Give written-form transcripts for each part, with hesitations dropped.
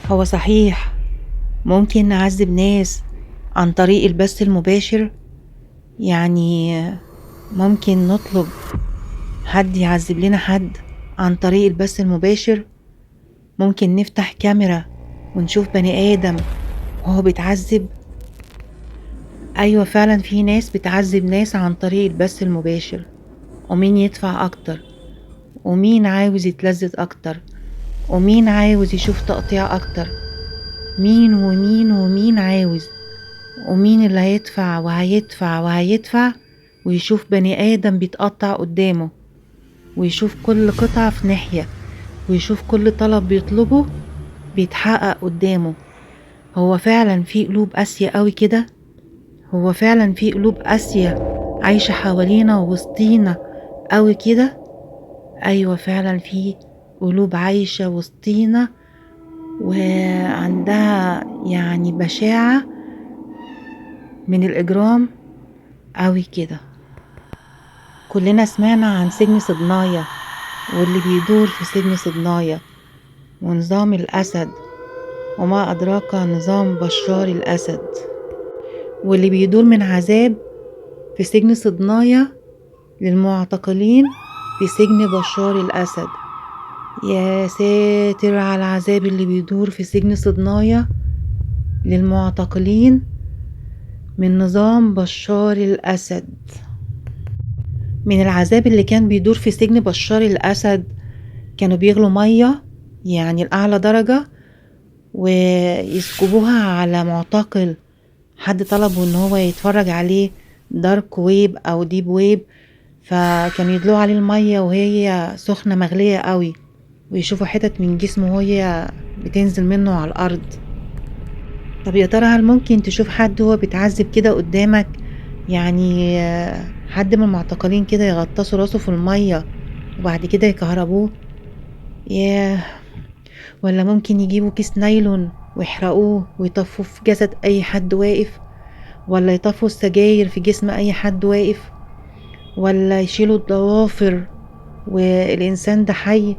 هو صحيح ممكن نعذب ناس عن طريق البث المباشر. يعني ممكن نطلب حد يعذب لنا حد عن طريق البث المباشر. ممكن نفتح كاميرا ونشوف بني آدم وهو بيتعذب. أيوة فعلا في ناس بتعذب ناس عن طريق البث المباشر. ومين يدفع أكتر، ومين عاوز يتلذذ أكتر، ومين عاوز يشوف تقطيع أكتر. مين ومين ومين عاوز، ومين اللي هيدفع وهيدفع وهيدفع ويشوف بني آدم بيتقطع قدامه، ويشوف كل قطعة في ناحية، ويشوف كل طلب بيطلبه بيتحقق قدامه. هو فعلا في قلوب قاسية قوي كده؟ هو فعلا في قلوب قاسية عايشة حوالينا ووسطينا قوي كده؟ أيوة فعلا في قلوب عايشة وسطينا وعندها يعني بشاعة من الإجرام قوي كده. كلنا سمعنا عن سجن صدنايا واللي بيدور في سجن صدنايا ونظام الأسد، وما أدراك نظام بشار الأسد، واللي بيدور من عذاب في سجن صدنايا للمعتقلين في سجن بشار الأسد. يا ساتر على العذاب اللي بيدور في سجن صدنايا للمعتقلين من نظام بشار الأسد. من العذاب اللي كان بيدور في سجن بشار الأسد، كانوا بيغلوا مية يعني الأعلى درجة ويسكبوها على معتقل حد طلبه ان هو يتفرج عليه دارك ويب او ديب ويب، فكانوا يدلوا عليه المية وهي سخنة مغلية قوي، ويشوفوا حتت من جسمه وهي بتنزل منه على الأرض. طب يا ترى هل ممكن تشوف حد هو بيتعذب كده قدامك؟ يعني حد من المعتقلين كده يغطسوا راسه في المية وبعد كده يكهربوه؟ ياه. ولا ممكن يجيبوا كيس نايلون ويحرقوه ويطفوا في جسد اي حد واقف، ولا يطفوا السجاير في جسم اي حد واقف، ولا يشيلوا الضوافر والانسان ده حي؟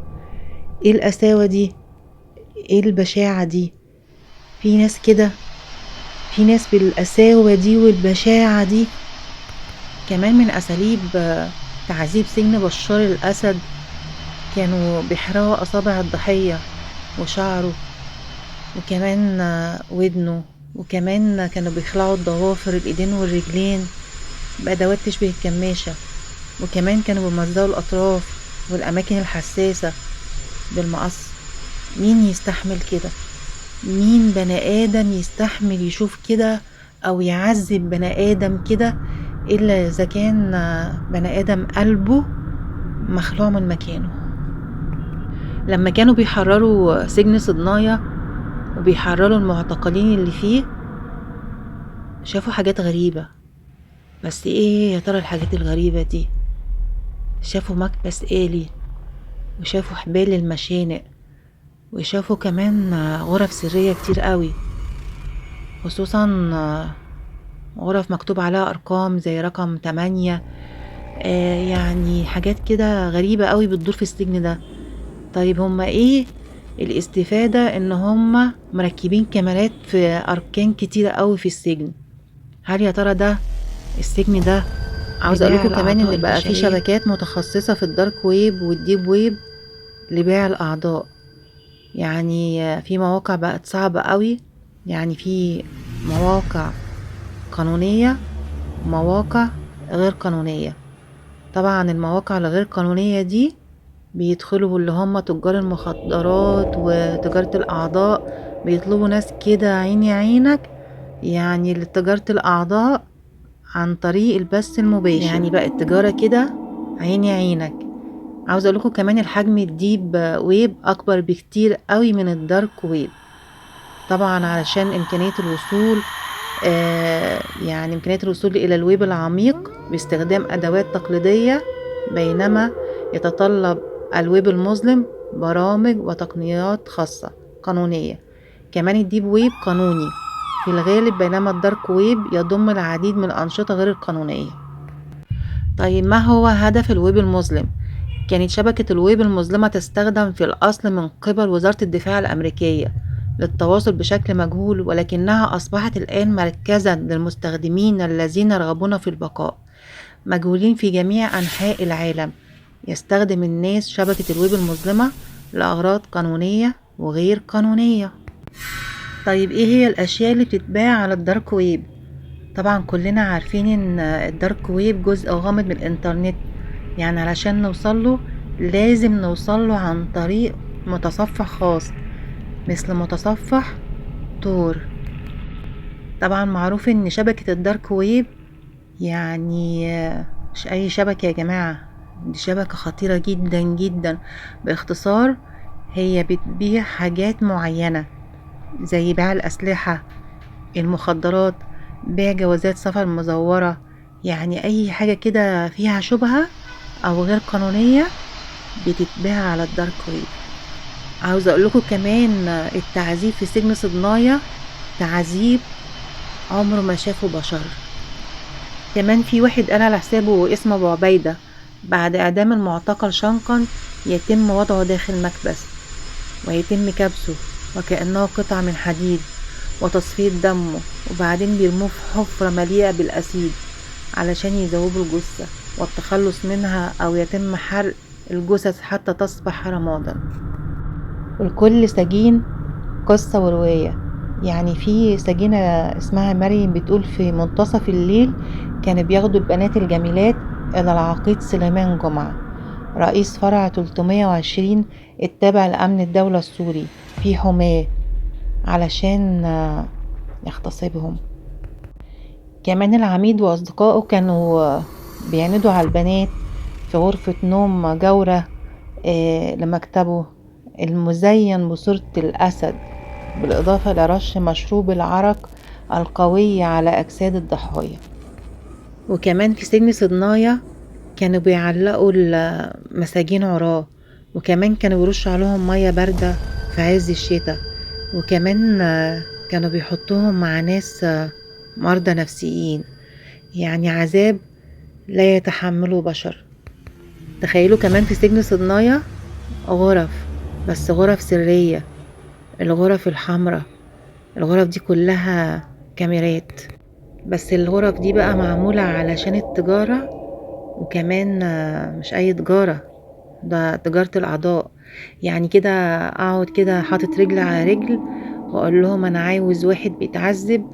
ايه القساوة دي؟ ايه البشاعة دي؟ في ناس كده، في ناس بالقساوة دي والبشاعة دي. كمان من اساليب تعذيب سجن بشار الاسد كانوا بيحرقوا اصابع الضحية وشعره، وكمان ودنه، وكمان كانوا بيخلعوا الضوافر الايدين والرجلين بأدوات تشبه الكماشة، وكمان كانوا بيمزقوا الأطراف والأماكن الحساسة بالمقص. مين يستحمل كده؟ مين بني آدم يستحمل يشوف كده أو يعذب بني آدم كده إلا إذا كان بني آدم قلبه مخلوع من مكانه؟ لما كانوا بيحرروا سجن صدنايا وبيحرروا المعتقلين اللي فيه، شافوا حاجات غريبة. بس ايه يا ترى الحاجات الغريبة دي؟ شافوا مكبس آلي، وشافوا حبال المشانق، وشافوا كمان غرف سرية كتير قوي، خصوصا غرف مكتوب عليها أرقام زي رقم 8. يعني حاجات كده غريبة قوي بتدور في السجن ده. طيب هما ايه الاستفادة ان هما مركبين كاميرات في أركان كتيرة قوي في السجن؟ هل يا ترى ده السجن ده عاوز اقول لكم كمان ان بقى في شبكات متخصصة في الدارك ويب والديب ويب لبيع الاعضاء؟ يعني في مواقع بقت صعبة قوي، يعني في مواقع قانونية ومواقع غير قانونية. طبعا المواقع الغير قانونية دي بيدخلوا اللي هم تجار المخدرات وتجارة الاعضاء، بيطلبوا ناس كده عيني عينك يعني لتجارة الاعضاء عن طريق البث المباشر. يعني بقت تجارة كده عيني عينك. عاوز اقول لكم كمان الحجم الديب ويب اكبر بكتير قوي من الدارك ويب، طبعا علشان امكانية الوصول يعني امكانية الوصول الى الويب العميق باستخدام ادوات تقليدية، بينما يتطلب الويب المظلم برامج وتقنيات خاصة قانونية. كمان الديب ويب قانوني في الغالب، بينما الدارك ويب يضم العديد من الأنشطة غير القانونية. طيب ما هو هدف الويب المظلم؟ كانت شبكة الويب المظلمة تستخدم في الأصل من قبل وزارة الدفاع الأمريكية للتواصل بشكل مجهول، ولكنها أصبحت الآن مركزا للمستخدمين الذين يرغبون في البقاء، مجهولين في جميع أنحاء العالم. يستخدم الناس شبكة الويب المظلمة لأغراض قانونية وغير قانونية. طيب ايه هي الأشياء اللي بتتباع على الدارك ويب؟ طبعا كلنا عارفين ان الدارك ويب جزء غامض من الانترنت، يعني علشان نوصله لازم نوصله عن طريق متصفح خاص مثل متصفح تور. طبعا معروف ان شبكة الدارك ويب يعني مش اي شبكة يا جماعة، دي شبكة خطيرة جدا جدا. باختصار هي بتبيع حاجات معينة زي بيع الأسلحة، المخدرات، بيع جوازات سفر مزورة، يعني أي حاجة كده فيها شبهة أو غير قانونية بتتباع على الدارك ويب. عاوز أقول لكم كمان التعذيب في سجن صدنايا تعذيب عمره ما شافه بشر. كمان في واحد قال على حسابه اسمه أبو عبيدة، بعد إعدام المعتقل شنقا يتم وضعه داخل مكبس ويتم كبسه وكأنه قطعة من حديد وتصفية دمه، وبعدين بيرموه في حفرة مليئة بالأسيد علشان يذوبوا الجثة والتخلص منها، أو يتم حرق الجثث حتى تصبح رمادا. والكل سجين قصة ورواية. يعني في سجينة اسمها مريم بتقول في منتصف الليل كانوا بياخدوا البنات الجميلات إلى العقيد سليمان جمعة رئيس فرع 320 التابع لأمن الدولة السوري في حماة علشان يغتصبهم. كمان العميد وأصدقائه كانوا بيعندوا على البنات في غرفة نوم جورة لمكتبه المزين بصورة الأسد، بالإضافة لرش مشروب العرق القوي على أجساد الضحايا. وكمان في سجن صدنايا كانوا بيعلقوا المساجين عراه، وكمان كانوا بيرشوا عليهم مية باردة في عز الشتاء، وكمان كانوا بيحطوهم مع ناس مرضى نفسيين، يعني عذاب لا يتحمله بشر. تخيلوا كمان في سجن صدنايا غرف، بس غرف سرية، الغرف الحمراء، الغرف دي كلها كاميرات، بس الغرف دي بقى معمولة علشان التجارة، وكمان مش أي تجارة، ده تجارة الأعضاء. يعني كده أقعد كده حاطط رجل على رجل وأقول لهم أنا عاوز واحد بيتعذب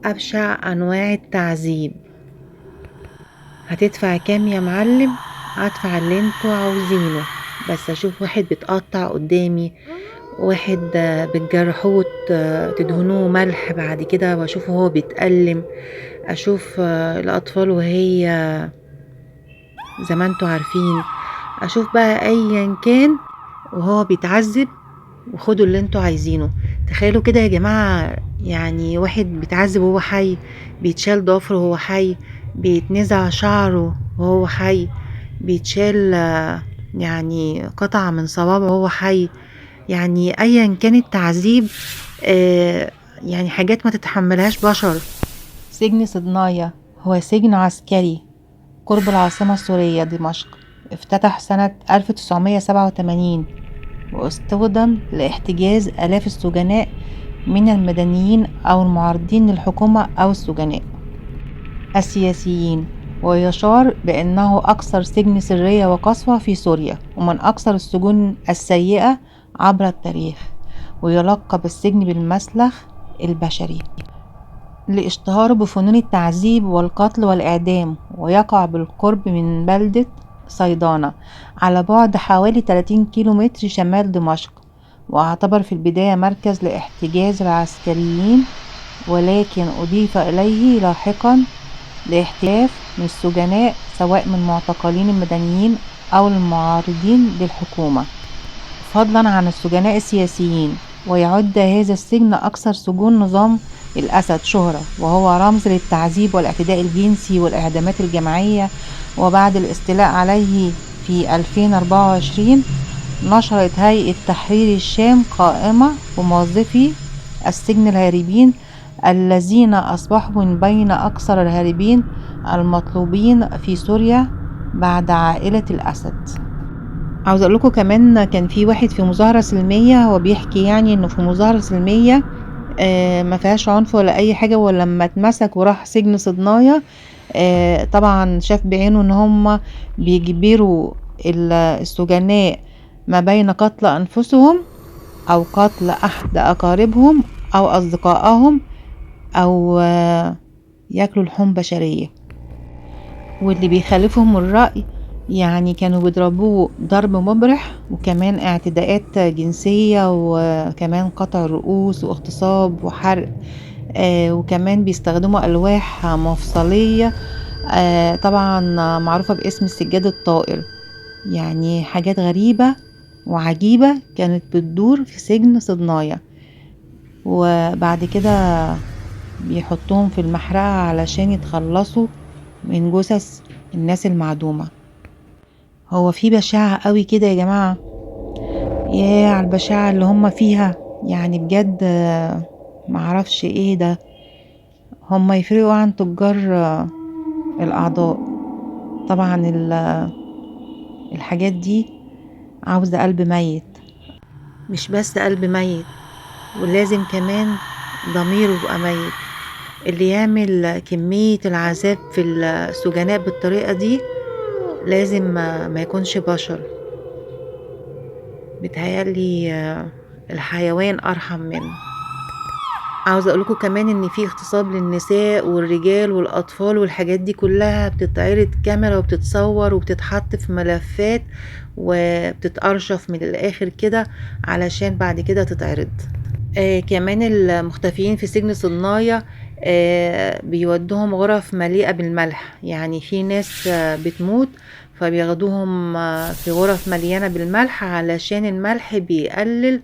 أبشع أنواع التعذيب، هتدفع كام يا معلم؟ هدفع اللي انتوا عاوزينه، بس أشوف واحد بيتقطع قدامي، واحد بتجرحوه تدهنوه ملح بعد كده، واشوفه هو بيتألم، اشوف الاطفال وهي زي ما انتوا عارفين، اشوف بقى ايا كان وهو بيتعذب، وخدوا اللي انتوا عايزينه. تخيلوا كده يا جماعة، يعني واحد بيتعذب وهو حي، بيتشال ضفره وهو حي، بيتنزع شعره وهو حي، بيتشال يعني قطعة من صوابعه وهو حي، يعني ايا كان التعذيب يعني حاجات ما تتحملهاش بشر. سجن صدنايا هو سجن عسكري قرب العاصمة السورية دمشق، افتتح سنة 1987 واستخدم لاحتجاز آلاف السجناء من المدنيين أو المعارضين للحكومة أو السجناء السياسيين، ويشار بأنه أكثر سجن سرية وقسوة في سوريا ومن أكثر السجون السيئة عبر التاريخ، ويلقب السجن بالمسلخ البشري لاشتهاره بفنون التعذيب والقتل والإعدام، ويقع بالقرب من بلدة صيدانة على بعد حوالي 30 كيلومتر شمال دمشق، واعتبر في البداية مركز لاحتجاز العسكريين، ولكن أضيف إليه لاحقا لاحتجاز من السجناء سواء من معتقلين المدنيين أو المعارضين للحكومة فضلا عن السجناء السياسيين. ويعد هذا السجن أكثر سجون نظام الأسد شهرة، وهو رمز للتعذيب والاعتداء الجنسي والإعدامات الجماعية. وبعد الاستيلاء عليه في 2024 نشرت هيئة تحرير الشام قائمة بموظفي السجن الهاربين الذين أصبحوا من بين أكثر الهاربين المطلوبين في سوريا بعد عائلة الأسد. عاوزة اقول لكم كمان كان في واحد في مظاهرة سلمية، هو بيحكي يعني انه في مظاهرة سلمية ما فيهاش عنف ولا اي حاجة، ولما اتمسك وراح سجن صدنايا طبعا شاف بعينه ان هم بيجبروا السجناء ما بين قتل انفسهم او قتل احد اقاربهم او اصدقائهم او ياكلوا لحوم بشرية. واللي بيخالفهم الرأي يعني كانوا بيضربوه ضرب مبرح، وكمان اعتداءات جنسية، وكمان قطع رؤوس واغتصاب وحرق. وكمان بيستخدموا ألواح مفصلية طبعا معروفة باسم السجاد الطائر. يعني حاجات غريبة وعجيبة كانت بتدور في سجن صدنايا. وبعد كده بيحطوهم في المحرقة علشان يتخلصوا من جثث الناس المعدومة. هو في بشاعة قوي كده يا جماعة، يا على البشاعة اللي هم فيها. يعني بجد معرفش ايه ده. هم يفرقوا عن تجار الأعضاء. طبعا الحاجات دي عاوزة قلب ميت، مش بس قلب ميت، ولازم كمان ضميره يبقى ميت. اللي يعمل كمية العذاب في السجناء بالطريقة دي لازم ما يكونش بشر. بيتهيألي الحيوان أرحم منه. عاوزة أقولكم كمان إن في اغتصاب للنساء والرجال والأطفال، والحاجات دي كلها بتتعرض كاميرا وبتتصور وبتتحط في ملفات وبتتأرشف من الآخر كده علشان بعد كده تتعرض. كمان المختفيين في سجن صنايا بيودوهم غرف مليئة بالملح. يعني في ناس بتموت فبياخدوهم في غرف مليانة بالملح علشان الملح بيقلل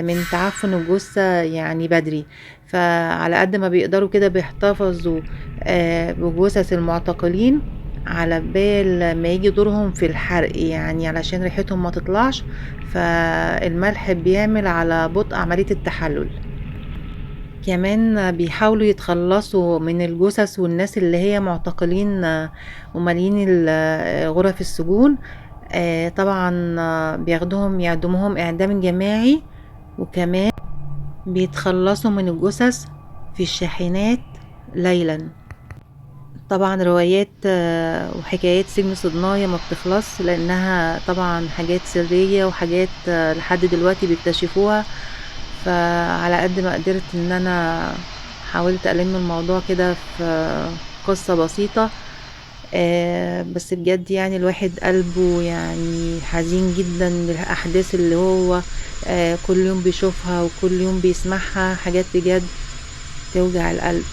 من تعفن الجثة يعني بدري. فعلى قد ما بيقدروا كده بيحتفظوا بجثث المعتقلين على بال ما يجي دورهم في الحرق، يعني علشان ريحتهم ما تطلعش. فالملح بيعمل على بطء عملية التحلل. كمان بيحاولوا يتخلصوا من الجثث والناس اللي هي معتقلين ومالين غرف السجون. طبعا بياخدوهم يعدموهم إعدام جماعي، وكمان بيتخلصوا من الجثث في الشاحنات ليلا. طبعا روايات وحكايات سجن صدنايا ما بتخلص، لانها طبعا حاجات سرية وحاجات لحد دلوقتي بيكتشفوها. فعلى قد ما قدرت ان انا حاولت ألم الموضوع كده في قصة بسيطة. بس بجد يعني الواحد قلبه يعني حزين جدا للأحداث اللي هو كل يوم بيشوفها وكل يوم بيسمعها. حاجات بجد توجع القلب.